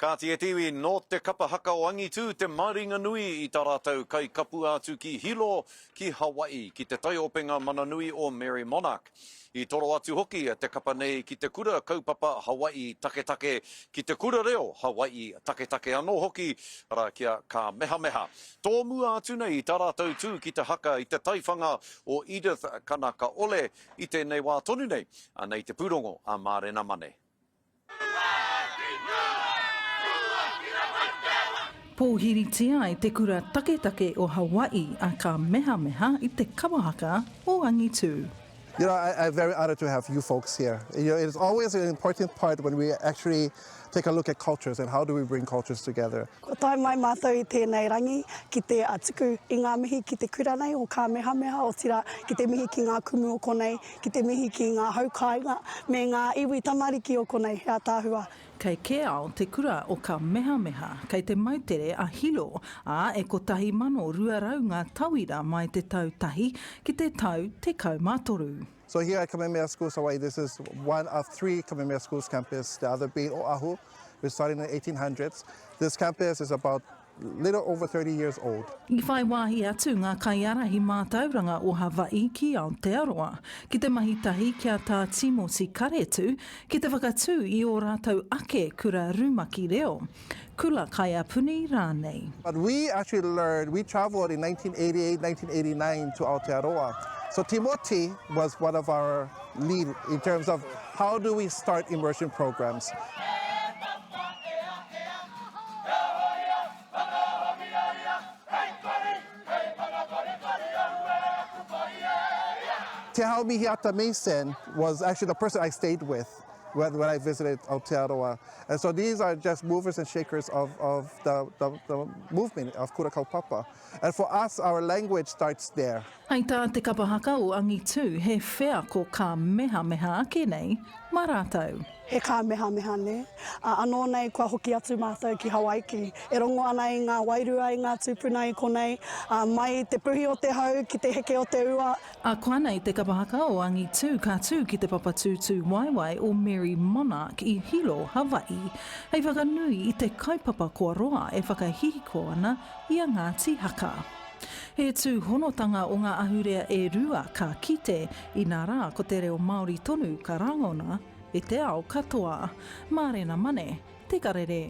Ka te tiwi no te kapa haka o Angitu te maringa nui I tā rātou kai kapu atu ki Hilo ki Hawaii ki te taiopenga mana nui o Mary Monarch. I toro atu hoki te kapa nei ki te kura kaupapa Hawaii take ki te kura reo Hawaii take anō hoki ara kia ka meha meha. Tō mua atu nei tā rātou tū ki te haka I te taiwhanga o Edith Kanakaole I te nei wā tonu nei a nei te pūrongo a Mārena Mane. Pōhiritia I te kura take o Hawaii a ka meha I te kawahaka o Angitu. You know, I'm very honored to have you folks here. You know, it's always an important part when we actually take a look at cultures and how do we bring cultures together. Ko tai mai mātou I tēnei rangi ki te atuku I ngā mihi ki te kura nei o ka meha o tira ki te mihi ki ngā kumu o konei, ki te mihi ki ngā haukainga me ngā iwi tamariki o konei hea tāhua. Kei ke ao te kura o ka meha kei te mautere a Hilo a e ko tahi mano ruarau ngā tauira mai te tau tahi ki te tau te kaumātoru. So here at Kamehameha Schools Hawaii, this is one of 3 Kamehameha Schools campus, the other being Oahu, which started in the 1800s. This campus is about little over 30 years old. I whai wāhi atu ngā kaiarahi mātauranga o Hawaii ki Aotearoa, ki te mahitahi kia tā Timothy Karetu, ki te whakatū I o rātou ake kura rumaki reo. Kula kaya puni rānei. But we actually learned, we traveled in 1988, 1989 to Aotearoa. So Timothy was one of our lead in terms of how do we start immersion programs. Te Haumihiata Mason was actually the person I stayed with when I visited Aotearoa. And so these are just movers and shakers of the movement of Kura Kaupapa. And for us, our language starts there. Hei tā te kapahaka o Angitu, he whea ko ka meha ake nei, mā rātou. He ka meha ne. Anō nei kua hoki atu mātou ki Hawaii ki. E rongo ana I ngā wairua I ngā tūpuna I konei. Mai te puhi o te hau ki te heke o te ua. A koa nei te kapahaka o Angitu ka tū ki te papatūtū waiwai o Mary Monarch I Hilo, Hawaii. Hei whakanui I te kaupapa kua roa e whakahihiko ana I a Ngāti Haka. He tū honotanga o ngā ahurea e rua ka kite I nā rā ko te reo Māori tonu ka rangona e te ao katoa. Mārena Mane, te karere.